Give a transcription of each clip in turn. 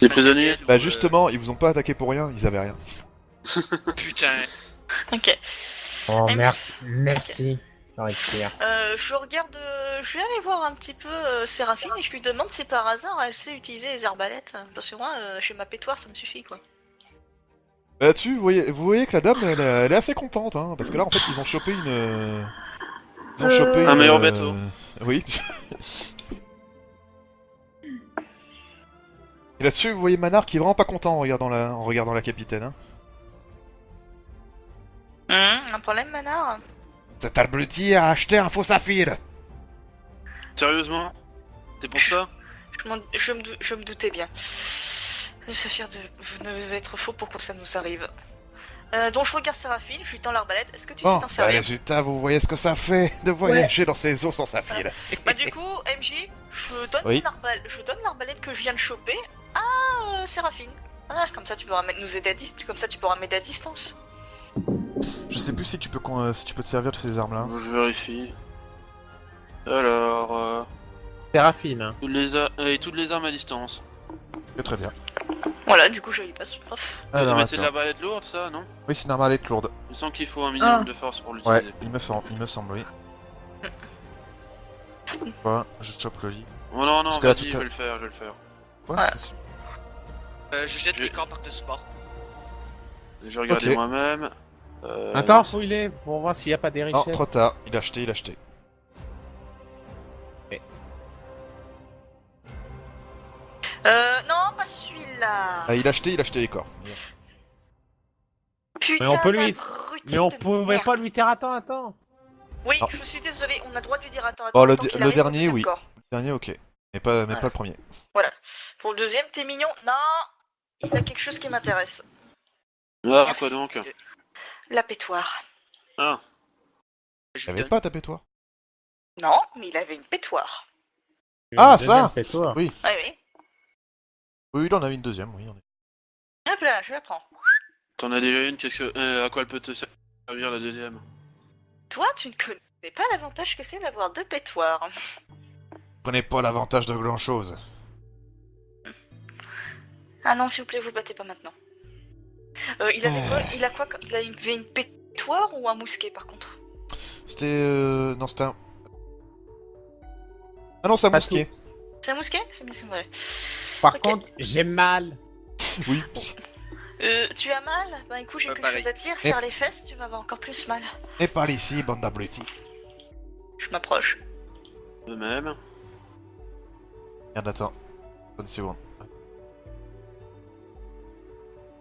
Des prisonniers. Bah justement, ils vous ont pas attaqué pour rien, ils avaient rien. Putain. Ok. Oh, Et- merci. Je regarde, je vais aller voir un petit peu Séraphine et je lui demande si par hasard elle sait utiliser les arbalètes. Parce que moi, chez ma pétoire, ça me suffit quoi. Là-dessus, vous voyez que la dame, elle est assez contente, hein, parce que là, en fait, ils ont chopé une... Ils ont chopé Un une... meilleur bateau. Oui. Et là-dessus, vous voyez Manard qui est vraiment pas content en regardant la capitaine. Hein. Un problème, Manard? Cet abruti a acheté un faux saphir. Sérieusement? C'est pour ça? Je me doutais bien. Le saphir ne devait être faux pour que ça nous arrive. Donc je regarde Séraphine, je lui tends l'arbalète. Est-ce que tu sais Bon, t'en bah, servir? résultat, vous voyez ce que ça fait de voyager dans ces eaux sans saphir. Bah du coup, MJ, je donne Oui. l'arbalète que je viens de choper à Séraphine. Voilà, comme ça tu pourras nous aider comme ça tu pourras m'aider à distance. Je sais plus si tu peux te servir de ces armes-là. Bon, je vérifie. Alors, Séraphine. Hein. toutes les armes à distance. Très bien. Voilà, du coup je y passe. Prof. Alors, mais c'est de attends. la balette lourde, ça, non? Oui, c'est une arbalète lourde. Il semble qu'il faut un minimum Ah. de force pour Ouais, l'utiliser. il me semble, oui. Quoi? Je chope le lit. Oh non, non, Parce que là, vas-y, tout je à- vais le faire, je vais le faire. Ouais, Ouais. qu'est-ce que- Je jette Je- les corps par de support. Je vais regarder Ok. moi-même. Attends, fouille-les pour voir s'il n'y a pas des Non, richesses. trop tard. Il a acheté. Non, pas celui-là. Ah, il a acheté les corps. Putain, Mais on peut lui- d'abruti Mais on de pouvait merde. pas lui dire attends. Oui, Ah. je suis désolé, on a le droit de lui dire attends. Bon, le tant qu'il le arrive au dernier, deuxième oui. corps. Le dernier, ok. Mais pas Voilà. le premier. Voilà. Pour le deuxième, t'es mignon. Non, il a quelque chose qui m'intéresse. Ah, Merci. quoi donc? La pétoire. Ah, Je Il lui avait donne. pas ta pétoire. Non, mais il avait une pétoire. Ah, ça Fais-toi. Oui. Oui, oui. Oui, il en avait une deuxième, oui. Hop là, je la prends. t'en as déjà une, à quoi elle peut te servir la deuxième? Toi, tu ne connais pas l'avantage que c'est d'avoir deux pétoires. Prenez pas l'avantage de grand chose. Ah non, s'il vous plaît, vous battez pas maintenant. Il avait quoi? Il a quoi? Il avait une pétoire ou un mousquet par contre? C'était. Non, c'était un. Ah non, c'est un Pas mousquet. C'est un mousquet? C'est bien ce que vrai. Par Ok. contre, j'ai mal. Oui. Tu as mal? Bah écoute, j'ai quelque pareil. chose à dire. Serre les fesses, tu vas avoir encore plus mal. Et par ici, bande d'abrutis. Je m'approche. De même. Regarde, attends. Une seconde.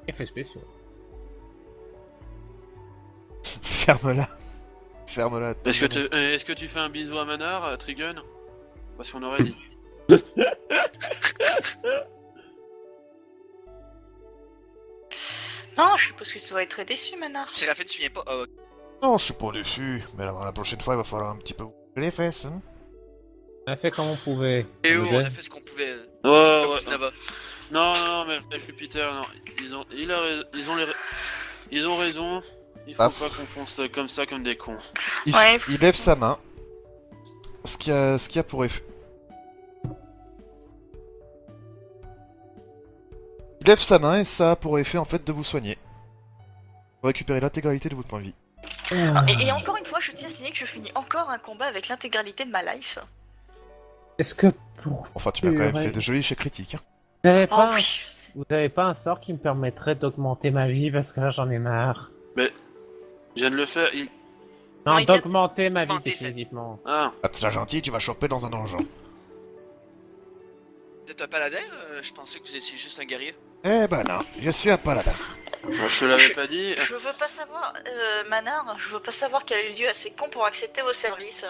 Effet spéciaux. Ferme-la. Ferme-la. Est-ce que tu fais un bisou à Manard, Trigun? Parce qu'on aurait dit. Non, je suppose que tu dois être très déçu, Manard. Séraphine, tu viens pas. Oh, Non, je suis pas déçu. Mais la prochaine fois, il va falloir un petit peu ouvrir les fesses. Hein. On a fait comme on pouvait. et oh, Le on gars. a fait ce qu'on pouvait. Ouais, Comme ouais. Sinova. Non, mais Jupiter, non. Ils ont raison. Il faut Paf. pas qu'on fonce comme ça comme des cons. Ouais. Il lève sa main. Ce qui a pour effet. Il lève sa main et ça a pour effet en fait de vous soigner. Vous récupérez l'intégralité de votre point de vie. Et encore une fois, je tiens à signaler que je finis encore un combat avec l'intégralité de ma life. Est-ce que pour... Enfin, tu m'as quand même Purée. fait de jolis échecs critiques. Hein. Vous avez Oh pas, un... oui. Vous avez pas un sort qui me permettrait d'augmenter ma vie parce que là j'en ai marre. Je viens de le faire. Non, Non, il vient- d'augmenter ma vie Augmenter sa- définitivement. Ah, Ah, c'est gentil, tu vas choper dans un donjon. Vous êtes un paladin? Je pensais que vous étiez juste un guerrier. Eh ben non, je suis un paladin. moi, je te l'avais pas dit. Je veux pas savoir, Manard, je veux pas savoir quel est le lieu assez con pour accepter vos services.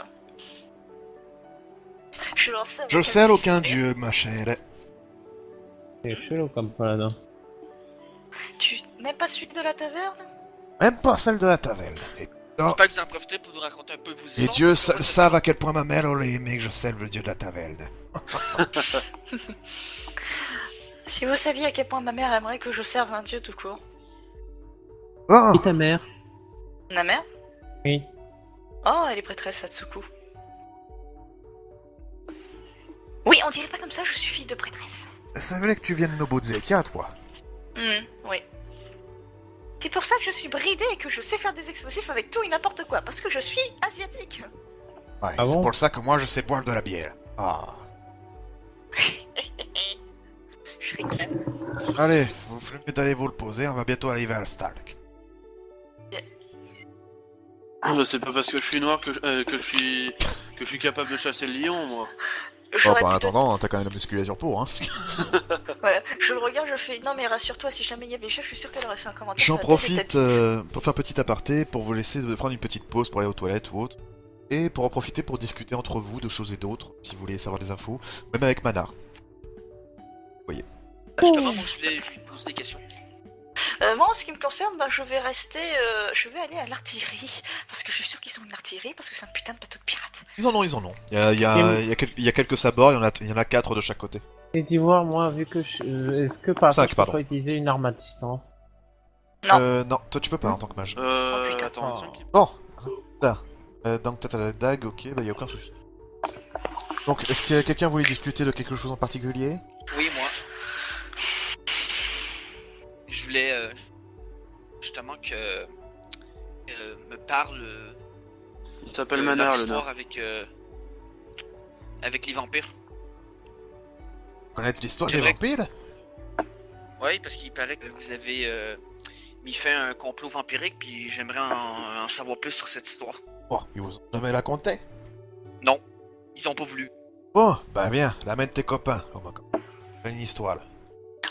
Je lance ça avec Je un sers petit aucun sourire. dieu, ma chère. C'est chelou comme paladin. Tu n'aimes pas celui de la taverne? Même pas celle de la taverne. Et, J'espère que vous en profitez pour nous raconter un peu vos les histoires. dieux savent à quel point ma mère aurait aimé que je serve le dieu de la taverne. Si vous saviez à quel point ma mère aimerait que je serve un dieu tout court. Oh, Et ta mère? Ma mère? Oui. Oh, elle est prêtresse Satsuku. Oui, on dirait pas comme ça, je suis fille de prêtresse. C'est vrai que tu viens de Nobuzetia, toi. Oui. C'est pour ça que je suis bridée et que je sais faire des explosifs avec tout et n'importe quoi, parce que je suis asiatique. Ouais, Ah c'est bon? pour ça que moi je sais boire de la bière. Ah. Je rigole. Allez, vous ferez mieux d'aller vous le poser, on va bientôt arriver à Stark. C'est pas parce que je suis noir que je suis capable de chasser le lion, moi. J'aurais en plutôt- attendant, t'as quand même la musculature pour, hein. Voilà. Je le regarde, je fais. Non, mais rassure-toi, si jamais il y avait chef, je suis sûr qu'elle aurait fait un commentaire. J'en sur la tête profite de ta pour faire petit aparté, pour vous laisser prendre une petite pause pour aller aux toilettes ou autre. Et pour en profiter pour discuter entre vous de choses et d'autres, si vous voulez savoir des infos, même avec Manar. Justement, moi, je voulais lui poser des questions. Moi, en ce qui me concerne, je vais rester. Je vais aller à l'artillerie. Parce que je suis sûr qu'ils ont une artillerie, parce que c'est un putain de bateau de pirates. Ils en ont. Il y a quelques sabords, il y en a 4 de chaque côté. Et d'Ivoire, moi, vu que est-ce que par Cinq, exemple, je peux pardon. pas utiliser une arme à distance? Non. Non, toi tu peux pas en tant que mage. putain. Attends, il me semble qu'il- Bon, là. Donc t'as la dague, ok, bah y a aucun souci. Donc, est-ce que quelqu'un voulait discuter de quelque chose en particulier? Oui, moi. Je voulais justement que me parle il s'appelle leur Manar, le histoire nain. avec les vampires. Connaître l'histoire des J'aimerais- vampires? Oui, parce qu'il paraît que vous avez mis fin à un complot vampirique, puis j'aimerais en savoir plus sur cette histoire. Bon, ils vous ont jamais la compté. Non, ils ont pas voulu. Bon, bah viens, l'amène tes copains. Oh my god. C'est une histoire là.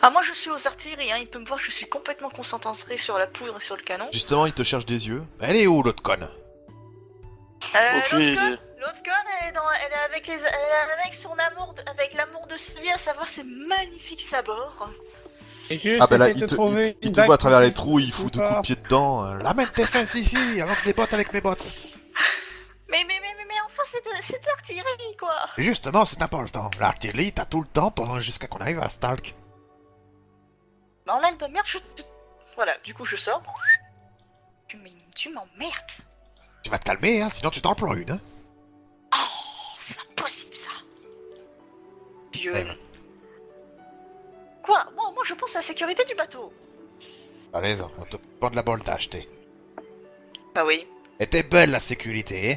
Ah, moi, je suis aux artilleries, hein. Il peut me voir, je suis complètement concentré sur la poudre et sur le canon. Justement, il te cherche des yeux. Elle est où l'autre conne? Aucune idée. L'autre conne, elle est avec elle est avec son amour, avec l'amour de Sylvie, à savoir ses magnifiques sabords. Et juste Ah bah là, essaie de il te trouver il une te voit à dague travers qui les trous, il fout 2 coups de pied dedans. L'amène tes fesses ici, avant que des bottes avec mes bottes. Mais enfin, c'est de l'artillerie, quoi. Et justement, c'est important. L'artillerie, t'as tout le temps pendant jusqu'à qu'on arrive à Stark. Bah, en aile de merde, voilà, du coup, je sors. Tu m'emmerdes. Tu vas te calmer, hein, sinon tu t'en prends une, hein. Oh, c'est pas possible, ça. Vieux. Eh. Quoi moi, je pense à la sécurité du bateau. Allez, on te prend de la bolle d'acheter. Bah oui. Et t'es belle la sécurité, hein.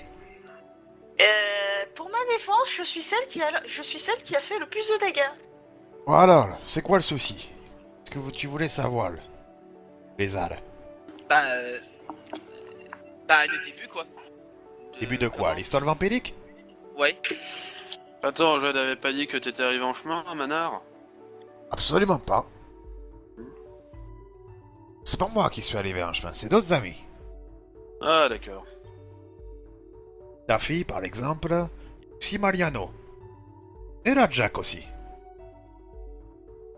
Pour ma défense, je suis celle qui a fait le plus de dégâts. Voilà, c'est quoi le souci? Ce que tu voulais savoir, là. Les âles. Bah, le début, quoi. Début de quoi? L'histoire vampirique? Ouais. Attends, Jade avait pas dit que t'étais arrivé en chemin, Manar? Absolument pas. C'est pas moi qui suis arrivé en chemin, c'est d'autres amis. Ah, d'accord. Ta fille, par exemple, si Mariano. Et la Jack aussi.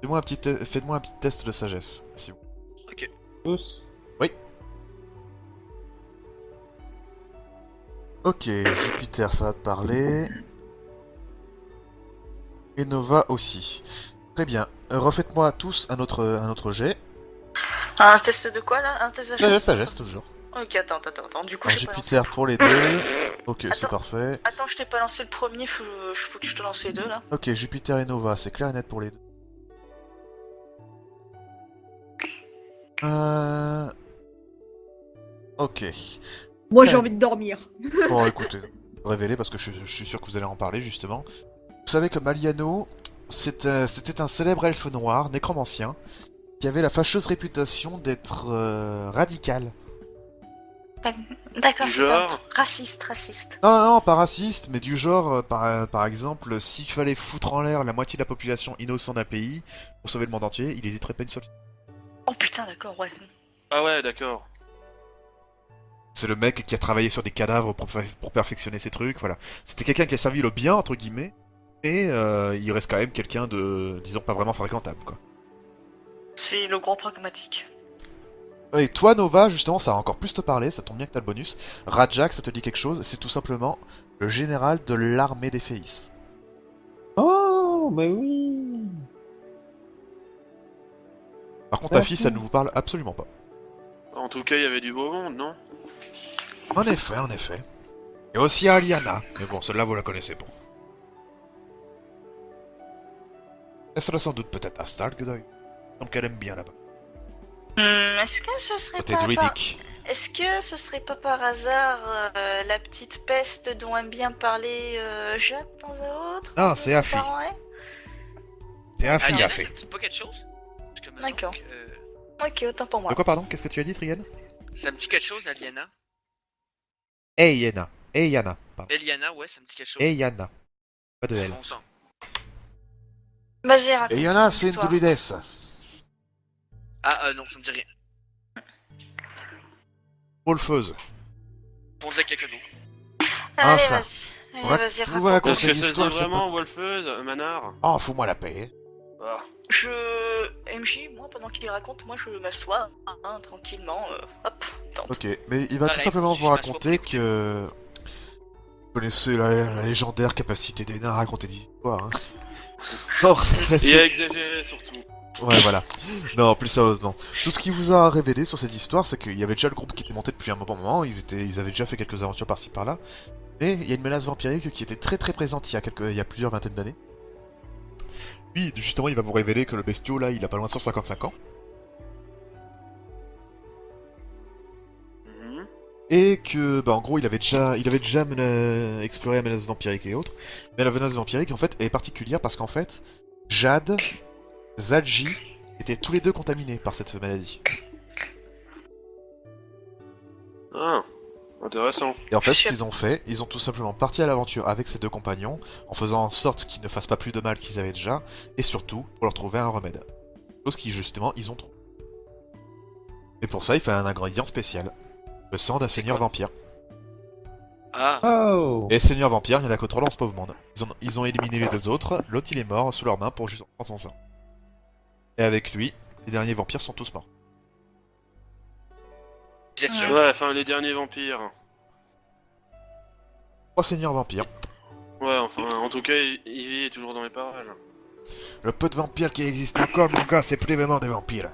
Faites-moi un petit test de sagesse, s'il vous plaît. tous. Ok, Jupiter, ça va te parler. Et Nova aussi. Très bien. Refaites-moi tous un autre jet. Un test de quoi, là? Un test de Sagesse, toujours. Ok, attends. Du coup, Alors, je t'ai pas lancé Jupiter pour les deux. Ok, c'est Attends. parfait. Attends, je t'ai pas lancé le premier, faut que je te lance les deux, là. Ok, Jupiter et Nova, c'est clair et net pour les deux. Ok. Moi j'ai envie de dormir. Bon, écoutez, révélez parce que je suis sûr que vous allez en parler justement. Vous savez que Maliano, c'était un célèbre elfe noir, nécromancien, qui avait la fâcheuse réputation d'être radical. D'accord, Du c'est un genre raciste. Non, pas raciste, mais du genre, par exemple, s'il fallait foutre en l'air la moitié de la population innocente d'un pays pour sauver le monde entier, il hésiterait pas une seule. Oh putain, d'accord, ouais. Ah ouais, d'accord. C'est le mec qui a travaillé sur des cadavres pour perfectionner ses trucs, voilà. C'était quelqu'un qui a servi le bien, entre guillemets, et il reste quand même quelqu'un de, disons, pas vraiment fréquentable, quoi. C'est le gros pragmatique. Et toi, Nova, justement, ça va encore plus te parler, ça tombe bien que t'as le bonus. Rajak, ça te dit quelque chose, c'est tout simplement le général de l'armée des Félis. Oh, mais oui. Par contre, ta fille, ça ne vous parle absolument pas. En tout cas, il y avait du beau monde, non? En effet, en effet. Et aussi Aliana, mais bon, celle-là, vous la connaissez pas. Elle sera sans doute peut-être à Starkdoy. Donc elle aime bien là-bas. Est-ce que ce serait Côté pas druidique. Est-ce que ce serait pas par hasard la petite peste dont aime bien parler Jade de temps à autre? Non, c'est Afi. Ouais. C'est un fille Aliena, à ça fait. te dit pas quelque chose? Parce que me D'accord. semble que, Ok, autant pour moi. De quoi, pardon? Qu'est-ce que tu as dit, Trigan? ça me dit quelque chose, Aliena. Hey Yana. Hey Yana. Pardon. Eliana, ouais, ça me dit quelque chose. Hey Yana. Pas de L. Bon sang. Vas-y, raconte Et Yana, ton c'est une histoire. druidesse. Ah, non, ça me dit rien. Wolfeuse. Pensez à quelqu'un d'autre. Allez, Enfin. vas-y. On va Allez, vas-y, pouvoir raconte. raconter Est-ce que ça se dit l'histoire, c'est vraiment, Wolfeuse, Manard? Oh, fous-moi la paix. Ah. MJ, moi, pendant qu'il raconte, moi, je m'assois, hein, tranquillement, hop, tente. Ok, mais il va Pareil, tout simplement je vous m'assois raconter pour que... Vous connaissez la légendaire capacité des nains à raconter des histoires, hein. Non, Et à exagérer surtout. ouais, voilà. Non, plus sérieusement. Tout ce qu'il vous a révélé sur cette histoire, c'est qu'il y avait déjà le groupe qui était monté depuis un bon moment, ils avaient déjà fait quelques aventures par-ci par-là, mais il y a une menace vampirique qui était très très présente il y a plusieurs vingtaines d'années. Puis, justement, il va vous révéler que le bestiau, là, il a pas loin de 155 ans, Mhm. et que, bah, en gros, il avait déjà exploré la menace vampirique et autres, mais la menace vampirique, en fait, elle est particulière parce qu'en fait, Jade, Zadji étaient tous les deux contaminés par cette maladie. Ah, intéressant. Et en fait, ce qu'ils ont fait, ils ont tout simplement parti à l'aventure avec ces deux compagnons, en faisant en sorte qu'ils ne fassent pas plus de mal qu'ils avaient déjà, et surtout, pour leur trouver un remède. Chose qui, justement, ils ont trouvé. Et pour ça, il fallait un ingrédient spécial. Le sang d'un seigneur vampire. Ah, Oh! Et seigneur vampire, il n'y en a que 3 dans ce pauvre monde. Ils ont éliminé les deux autres, l'autre il est mort sous leurs mains pour juste prendre son sang. Et avec lui, les derniers vampires sont tous morts. vous êtes sûr? Ouais, enfin, les derniers vampires. 3 seigneurs vampires. Ouais, enfin, en tout cas, Ivy est toujours dans les parages. Le peu de vampires qui existent encore, mon gars, c'est plus vraiment des vampires.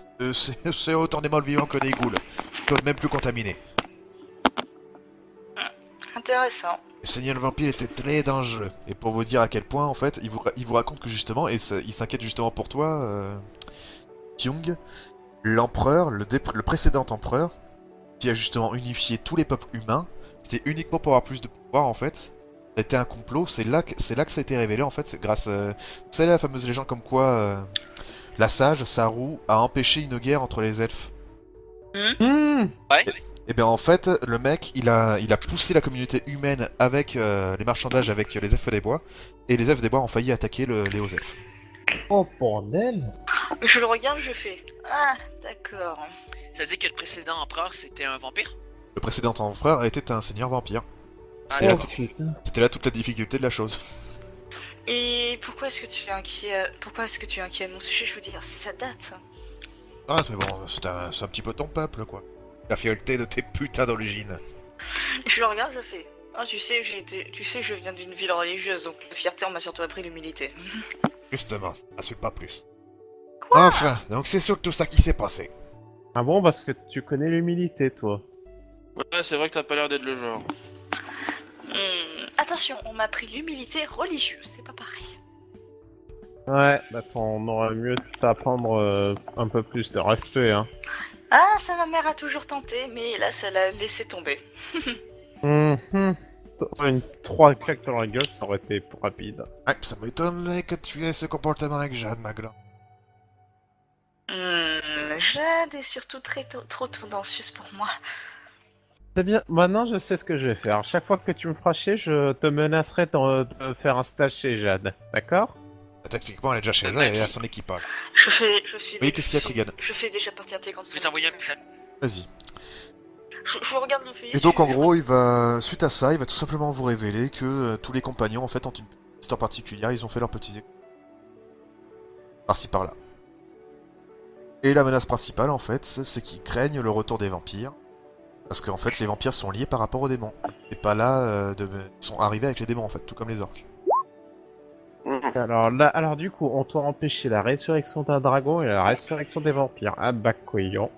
C'est autant des morts vivants que des ghouls. Peut-être même plus contaminés. Intéressant. Le seigneur vampire était très dangereux. Et pour vous dire à quel point, en fait, il vous raconte que justement, et il s'inquiète justement pour toi, Kyung, l'empereur, le précédent empereur, qui a justement unifié tous les peuples humains, c'était uniquement pour avoir plus de pouvoir, en fait. C'était un complot, c'est là que ça a été révélé, en fait, c'est grâce... vous savez la fameuse légende comme quoi la sage, Saru, a empêché une guerre entre les elfes. Hmm. Ouais. Et bien en fait, le mec, il a poussé la communauté humaine avec les marchandages avec les elfes des bois, et les elfes des bois ont failli attaquer les hauts elfes. Oh, bordel! Je le regarde, je fais. Ah, d'accord. Ça veut dire que le précédent empereur, c'était un vampire? Le précédent empereur était un seigneur vampire. Ah, C'était là, Oh, putain. c'était là toute la difficulté de la chose. Et pourquoi est-ce que tu es inquiet? Pourquoi est-ce que tu es inquiet de mon sujet? Je veux dire, ça date. Ah mais bon, c'est un petit peu ton peuple, quoi. La fierté de tes putains d'origine. Je le regarde, je fais. Ah, tu sais, je viens d'une ville religieuse, donc la fierté, on m'a surtout appris l'humilité. Justement, ça n'insulte pas plus. Quoi? Enfin, donc c'est surtout ça qui s'est passé. Ah bon, parce que tu connais l'humilité, toi. Ouais, c'est vrai que t'as pas l'air d'être le genre. Attention, on m'a appris l'humilité religieuse, c'est pas pareil. Ouais, attends, on aurait mieux t'apprendre un peu plus de respect, hein. Ah, ça, ma mère a toujours tenté, mais là, ça l'a laissé tomber. Mhm. Une 3 claques dans la gueule, ça aurait été plus rapide. Ouais, ça m'étonnerait que tu aies ce comportement avec Jeanne, Magla. Jade est surtout trop tendancieuse pour moi. C'est bien, maintenant je sais ce que je vais faire. Chaque fois que tu me feras chier, je te menacerai de faire un stage chez Jade, d'accord? Techniquement, elle est déjà chez elle, elle est à son équipage. Je suis. Oui, qu'est-ce qu'il y a, Trigan? Je fais déjà partie intégrante de Je vais son t'envoyer un équipage. message. Vas-y. Je regarde le fait. Et donc en gros, suite à ça, il va tout simplement vous révéler que tous les compagnons en fait ont une histoire particulière, ils ont fait leurs petits échos. Par-ci par-là. Et la menace principale en fait, c'est qu'ils craignent le retour des vampires. Parce qu'en fait, les vampires sont liés par rapport aux démons. Et pas là, ils sont arrivés avec les démons en fait, tout comme les orques. Alors du coup, on doit empêcher la résurrection d'un dragon et la résurrection des vampires. Ah bah couillon.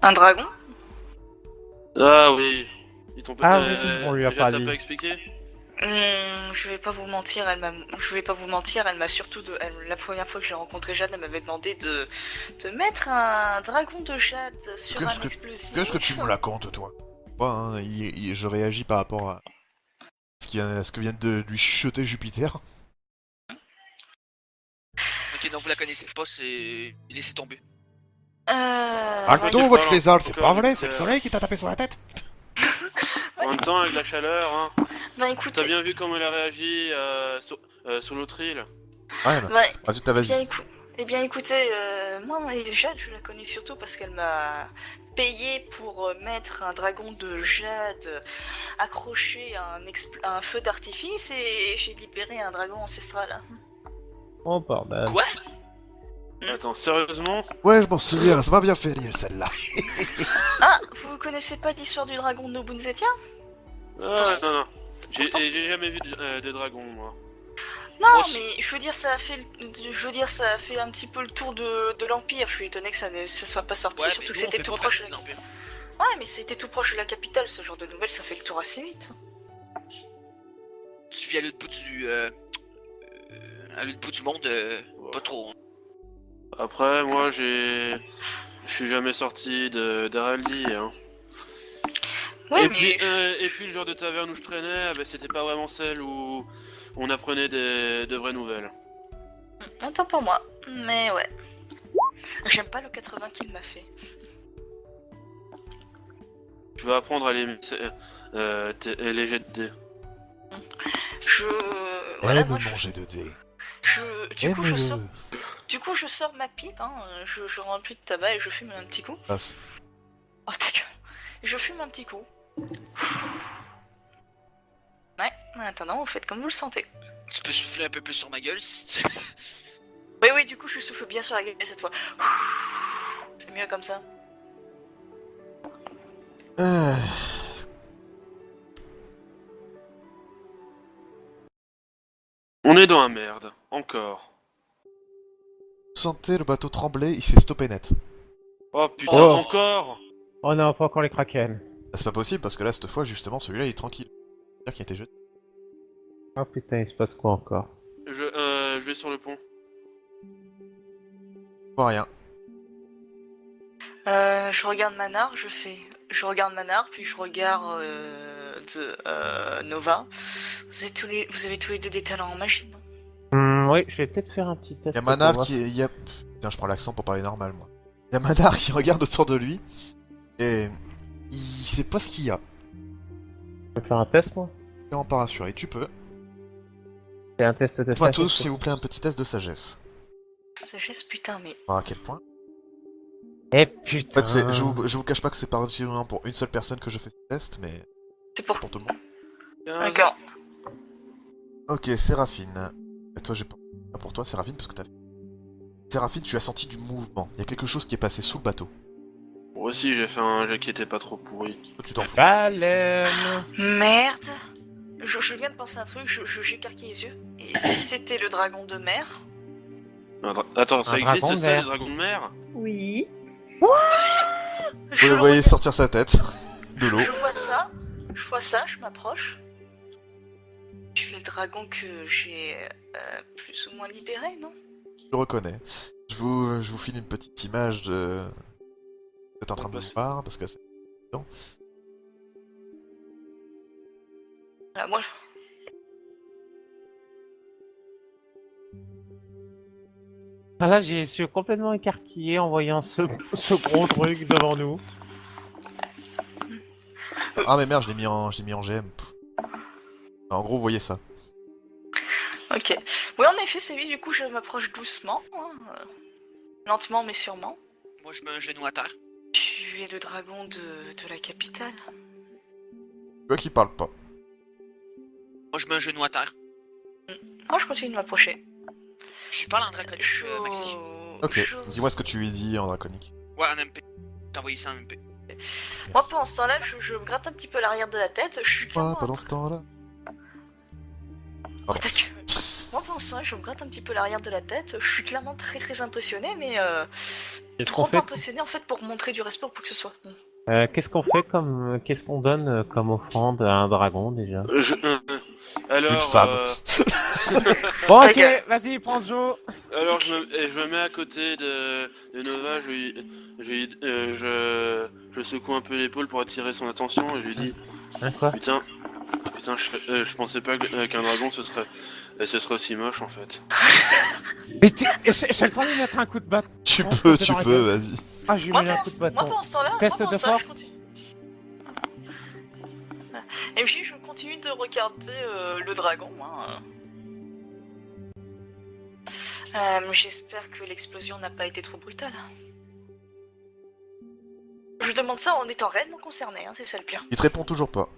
Un dragon? Ah oui. Ils t'ont Ah pas... oui, on lui a déjà, pas t'as dit. pas expliqué? Je vais pas vous mentir, elle m'a surtout la première fois que j'ai rencontré Jade, elle m'avait demandé de mettre un dragon de Jade sur un explosif. Qu'est-ce que tu me la comptes, toi? Moi, hein, je réagis par rapport à ce que vient de lui chuchoter Jupiter. Ok, donc vous la connaissez pas, c'est... Laissez tomber. Alto, ouais, votre pas, lézard, c'est encore pas vrai, vite, c'est le soleil qui t'a tapé sur la tête. En même temps, avec la chaleur, hein. Bah écoutez, T'as bien vu comment elle a réagi sur l'autre île. Ouais, bah, bah, vas-y. bien écoutez, moi Jade, je la connais surtout parce qu'elle m'a payé pour mettre un dragon de Jade accroché à un feu d'artifice et j'ai libéré un dragon ancestral. Oh bordel. Quoi? Attends, sérieusement? Ouais, je m'en souviens, ça m'a bien fait rire, celle-là. Ah, vous connaissez pas l'histoire du dragon de Nobunzetia? Ah, non. Pourtant, J'ai jamais vu de dragon, moi. Non, Moi aussi. mais je veux dire, ça a fait un petit peu le tour de l'Empire. Je suis étonné que ça soit pas sorti, Ouais, surtout mais que nous, on c'était fait tout pas proche. partie de l'Empire. Ouais, mais c'était tout proche de la capitale, ce genre de nouvelles, ça fait le tour assez vite. Tu vis à l'autre bout du... à l'autre bout du monde, pas trop. Hein. Après, moi, je suis jamais sorti d'Araldi, hein. Ouais, et, mais puis, et puis, le genre de taverne où je traînais, bah, c'était pas vraiment celle où on apprenait de vraies nouvelles. autant pour moi. Mais ouais. J'aime pas le 80 qu'il m'a fait. Tu vas apprendre à les les jets de dés. Voilà, Aime moi, manger de dés. du Aime-le. coup, je sors ma pipe, hein. Je remplis de tabac et je fume un petit coup. Passe. Oh ta gueule. Je fume un petit coup. Ouais, maintenant, vous faites comme vous le sentez. Tu peux souffler un peu plus sur ma gueule si tu... Oui, du coup, je souffle bien sur la gueule cette fois. C'est mieux comme ça. Euh, On est dans la merde, encore. Vous sentez le bateau trembler, il s'est stoppé net. Oh putain, Oh. encore! Oh non, pas encore les kraken. Ah, c'est pas possible parce que là, cette fois, justement, celui-là, il est tranquille. C'est-à-dire qu'il a été jeté. Oh putain, il se passe quoi encore? Je vais sur le pont. Je vois rien. Je regarde Manar, je regarde Manar, puis je regarde Nova. Vous avez tous les deux des talents en magie, non? Oui, je vais peut-être faire un petit test. Il y a pour Manar voir. Putain, je prends l'accent pour parler normal, moi. Il y a Manar qui regarde autour de lui, et il sait pas ce qu'il y a. Je vais faire un test, moi. Il est en pas rassuré, tu peux. C'est un test de Dites-moi sagesse. tous, s'il vous plaît, un petit test de sagesse. Sagesse, putain, mais... Voir à quel point. Eh En putain. fait, je vous cache pas que c'est particulièrement pour une seule personne que je fais ce test, mais C'est pour... pour tout le monde. 15. D'accord. Ok, Séraphine. Et toi, j'ai pas pour toi, Séraphine, parce que t'as... Séraphine, tu as senti du mouvement. Il y a quelque chose qui est passé sous le bateau. Moi aussi, j'ai fait un jet qui était pas trop pourri. Toi, tu t'en fous. Baleine. Merde. Je viens de penser à un truc, j'écarquille les yeux. Et si c'était le dragon de mer? Attends, ça Un existe dragon de ça, mer. les dragons de mer? Oui. Vous Je le voyez sortir sa tête de l'eau. Je vois ça, je m'approche. Je fais le dragon que j'ai plus ou moins libéré, non? Je le reconnais. Je vous file une petite image de... Vous êtes en train de me voir, parce que c'est... Voilà, moi... Ah là, j'ai suis complètement écarquillé en voyant ce gros truc devant nous. Ah mais merde, je l'ai mis en GM. Pff. En gros, vous voyez ça. Ok. Oui, en effet, c'est lui, du coup, je m'approche doucement. Hein, lentement, mais sûrement. Moi, je mets un genou à terre. Tu es le dragon de la capitale. Tu vois qu'il parle pas. Moi, je mets un genou à terre. Moi, je continue de m'approcher. Je parle en draconique, Maxi. Ok, dis-moi ce que tu lui dis en draconique. Ouais, en MP. T'as envoyé ça en MP. Moi, pendant ce temps-là, je me gratte un petit peu l'arrière de la tête. Je suis clairement... Ah, pendant ce temps-là. Oh, ta gueule. Moi, pendant ce temps-là, je me gratte un petit peu l'arrière de la tête. Je suis clairement très très impressionné, mais Qu'est-ce qu'on trop fait? impressionné en fait pour montrer du respect ou quoi que ce soit. Qu'est-ce qu'on donne comme offrande à un dragon déjà? Alors, Une femme. Bon, Ta ok, gueule. vas-y, prends Joe. alors je me mets à côté de Nova, je secoue un peu l'épaule pour attirer son attention et je lui dis Hein, quoi? putain, je pensais pas qu'un dragon ce serait aussi moche en fait. Mais j'ai le temps de lui mettre un coup de bâton. Tu On peux, se fait tu dans la peux, gueule. vas-y. Ah, je lui Moi, mets un coup de moi bâton. pendant ce temps-là, Test moi, pendant de ce temps-là, force. je continue. Et puis je continue de regarder le dragon. Hein. J'espère que l'explosion n'a pas été trop brutale. Je demande ça en étant réellement concerné, hein, c'est ça le pire. Il te répond toujours pas.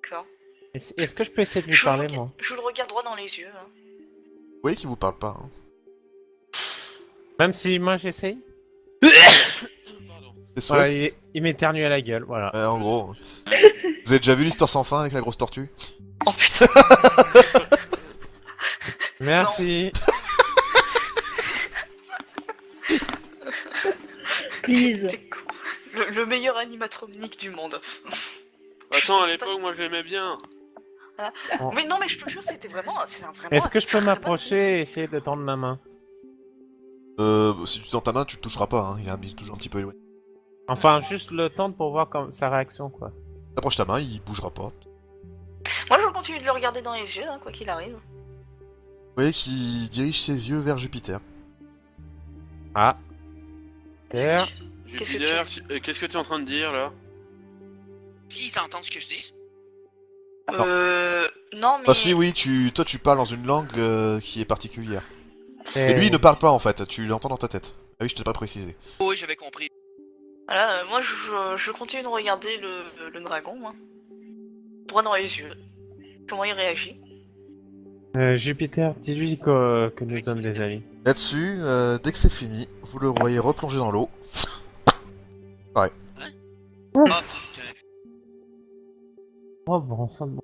D'accord. Est-ce que je peux essayer de lui Je, parler, le moi? je le regarde droit dans les yeux. Hein. Vous voyez qu'il vous parle pas. Hein. Même si moi j'essaye? Pardon. C'est souhait. Voilà, il m'éternue à la gueule, voilà. Ouais, en gros. Vous avez déjà vu l'histoire sans fin avec la grosse tortue? Oh putain. Merci. Please. T'es con. Le meilleur animatronique du monde. Attends, à sais l'époque, moi je l'aimais bien. Bon. Mais non, mais je te jure, c'était vraiment. Est-ce que je peux très bon. m'approcher et essayer de tendre ma main? Si tu tends ta main, tu le toucheras pas, hein. Il est toujours un petit peu éloigné. Enfin, juste le tendre pour voir sa réaction, quoi. Approche ta main, il bougera pas. Moi, je continue de le regarder dans les yeux, hein, quoi qu'il arrive. Vous voyez qu'il dirige ses yeux vers Jupiter. Ah. Qu'est-ce que tu- Qu'est-ce que Jupiter, qu'est-ce que tu es en train de dire là? S'ils entendent ce que je dis, Non, mais. Ah si, oui, toi tu parles dans une langue qui est particulière. Et Et lui, il ne parle pas en fait, tu l'entends dans ta tête. Ah oui, je t'ai pas précisé. oh, oui, j'avais compris. Voilà, moi, je continue de regarder le dragon, hein. Droit dans les yeux. Comment il réagit? Jupiter, dis-lui que nous sommes des amis. Là-dessus, dès que c'est fini, vous le voyez replonger dans l'eau. Ah, putain. Oh bon sang de bon.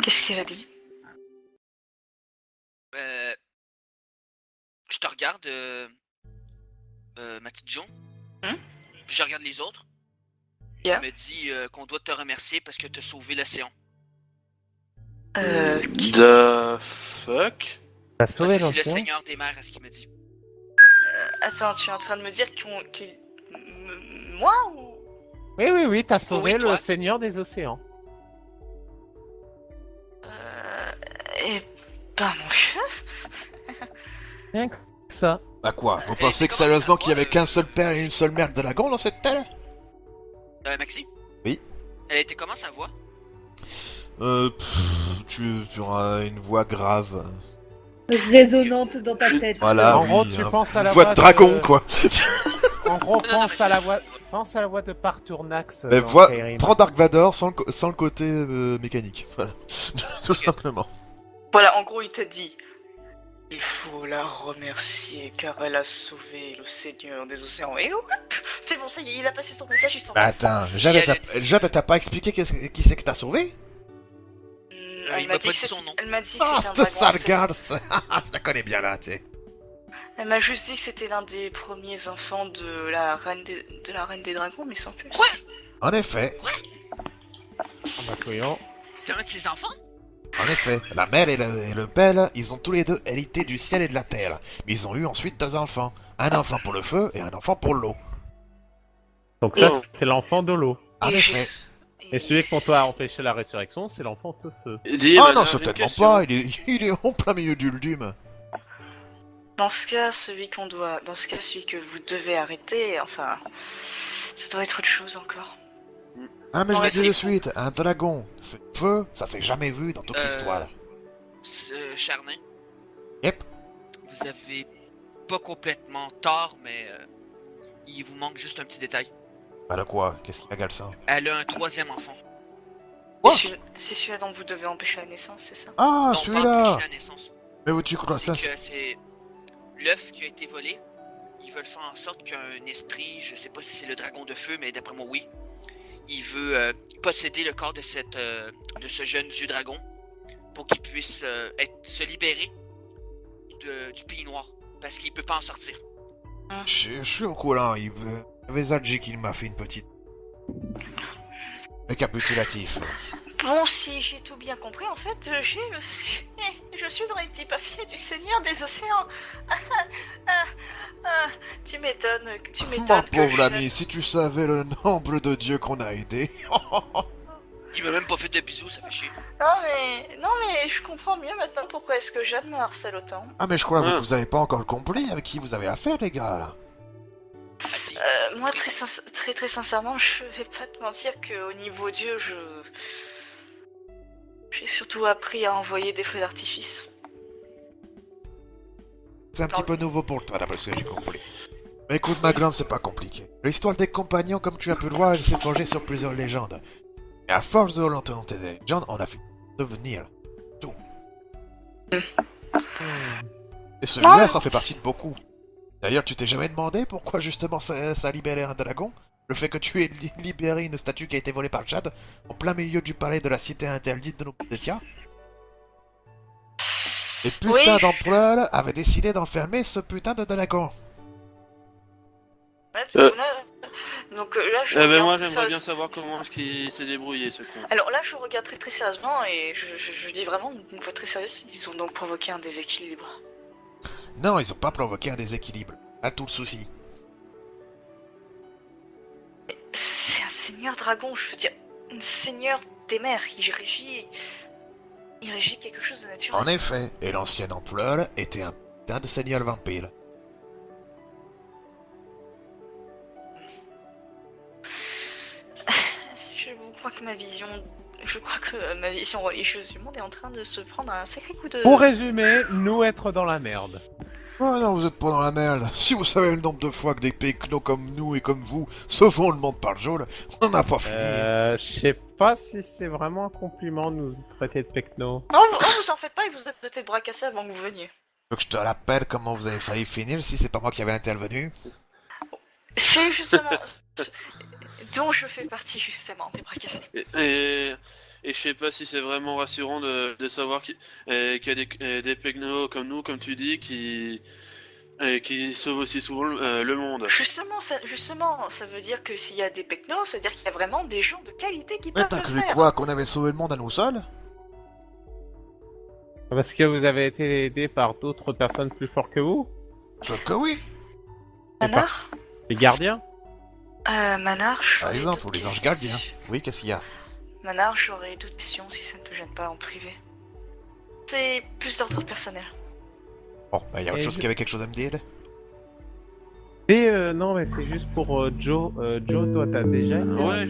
Qu'est-ce qu'il a dit? Je te regarde, ma petite Jo. Puis je regarde les autres. Yeah. Il me dit qu'on doit te remercier parce que t'as sauvé l'océan. Qui... The fuck? T'as Parce sauvé que c'est le l'océan? Seigneur des mers, à ce qu'il me dit. Attends, tu es en train de me dire moi ou... Oui, t'as sauvé Oui, le toi. Seigneur des océans. Eh ben, mon vieux... Rien que ça. Bah quoi, vous Et pensez c'est que comment sérieusement ça qu'il y avait va, qu'un seul père et une seule mère de dragon dans cette terre? Maxi? Oui. Elle était comment sa voix? Tu auras une voix grave. Résonante dans ta tête. Voilà, En oui, gros, tu hein, penses à la voix voix de dragon, de- quoi. En gros, Non, pense mais- à la voix de Partournax. Mais dans vois, Skyrim. prends Dark Vador sans le côté mécanique. Voilà. Tout simplement. Voilà, en gros, il t'a dit... Il faut la remercier car elle a sauvé le Seigneur des océans. Et hop, c'est bon, ça y est, il a passé son message, il s'en va. Attends, déjà t'as pas expliqué qui c'est que t'as sauvé? Il m'a pas dit son nom. Elle m'a dit que Ah, c'était un cette dragon. sale garde, je la connais bien là, tu sais. Elle m'a juste dit que c'était l'un des premiers enfants de la reine des dragons, mais sans plus. En effet, Ah bah, couillon. C'est un de ses enfants? la mère et le père, ils ont tous les deux hérité du ciel et de la terre. Mais ils ont eu ensuite 2 enfants. Un enfant pour le feu et un enfant pour l'eau. Donc ça, Oh. c'était l'enfant de l'eau. En effet. Et celui qu'on doit empêcher la résurrection, c'est l'enfant de feu. Dis, Ah madame, non, une certainement question. pas, il est en plein milieu du Uldum. Dans ce cas, celui que vous devez arrêter, enfin, ça doit être autre chose encore. Ah mais je Ouais, l'ai dit c'est de fou. suite, un dragon, feu, ça s'est jamais vu dans toute l'histoire. Charnin. Yep. Vous avez pas complètement tort, mais il vous manque juste un petit détail. Bah de quoi? Qu'est-ce qui égale ça? Elle a un 3e enfant. Quoi? C'est celui-là dont vous devez empêcher la naissance, c'est ça? Ah, Non, pas celui-là! empêcher la naissance. Mais où tu crois ça? C'est que c'est l'œuf qui a été volé. Ils veulent faire en sorte qu'un esprit, je sais pas si c'est le dragon de feu, mais d'après moi oui, il veut posséder le corps de de ce jeune vieux dragon pour qu'il puisse se libérer du pays noir, parce qu'il peut pas en sortir. Je suis au courant, il y avait Zadji qui m'a fait une petite... Récapitulatif. Bon, si j'ai tout bien compris, en fait, je suis dans les petits papiers du Seigneur des Océans. Tu m'étonnes, Mon que pauvre je- ami, si tu savais le nombre de dieux qu'on a aidés. Il m'a même pas fait de bisous, ça fait chier. Non mais je comprends mieux maintenant pourquoi est-ce que Jade me harcèle autant. Ah mais je crois que Ah. vous avez pas encore compris avec qui vous avez affaire, les gars, là. Ah si. Moi, très sincèrement, je vais pas te mentir qu'au niveau Dieu, j'ai surtout appris à envoyer des feux d'artifice. C'est un petit peu nouveau pour toi, d'après ce que j'ai compris. Mais écoute, ma grande, c'est pas compliqué. L'histoire des compagnons, comme tu as pu le voir, elle s'est forgée sur plusieurs légendes. Et à force de l'entendre des légendes, on a fait devenir tout. Et celui-là, ça en fait partie de beaucoup. D'ailleurs, tu t'es jamais demandé pourquoi justement ça a libéré un dragon? Le fait que tu aies libéré une statue qui a été volée par Jade en plein milieu du palais de la cité interdite de nos Détia? Les putains Oui. d'empereurs avaient décidé d'enfermer ce putain de dragon. Ouais, Euh. Donc là, je Eh ben regarde moi très j'aimerais bien sérieusement- savoir comment est-ce qu'il s'est débrouillé ce con. Alors là, je regarde très sérieusement et je dis vraiment d'une voix très sérieuse, ils ont donc provoqué un déséquilibre. Non, ils ont pas provoqué un déséquilibre. Là tout le souci. C'est un seigneur dragon, je veux dire, un seigneur des mers, il régit quelque chose de naturel. En effet, et l'ancien empereur était un putain de seigneur vampire. Je crois que ma vision religieuse du monde est en train de se prendre un sacré coup de... Pour résumer, nous être dans la merde. Oh non, vous êtes pas dans la merde. Si vous savez le nombre de fois que des pécnos comme nous et comme vous se font le monde par jaune, on n'a pas fini. Je sais pas si c'est vraiment un compliment de nous traiter de pecno. Non, vous en faites pas, il vous êtes doté de bras cassés avant que vous veniez. Faut que je te rappelle comment vous avez failli finir si c'est pas moi qui avais intervenu. C'est justement... dont je fais partie justement, des bras cassés. Et je sais pas si c'est vraiment rassurant de savoir qu'il y a des pegnos comme nous, comme tu dis, qui sauvent aussi souvent le monde. Justement, ça veut dire que s'il y a des pecnos, ça veut dire qu'il y a vraiment des gens de qualité qui Mais peuvent t'as le cru faire. quoi, qu'on avait sauvé le monde à nous seuls? Parce que vous avez été aidé par d'autres personnes plus fortes que vous? Sauf que oui. Manar Les gardiens? Manar, Par exemple, ou les anges gardiens. Oui, qu'est-ce qu'il y a? Manar, j'aurais d'autres questions si ça ne te gêne pas en privé. C'est plus d'ordre personnel. Bon, bah y a autre Et chose qui avait quelque chose à me dire? Et non, mais c'est juste pour Joe. Joe, toi, t'as déjà été Ouais,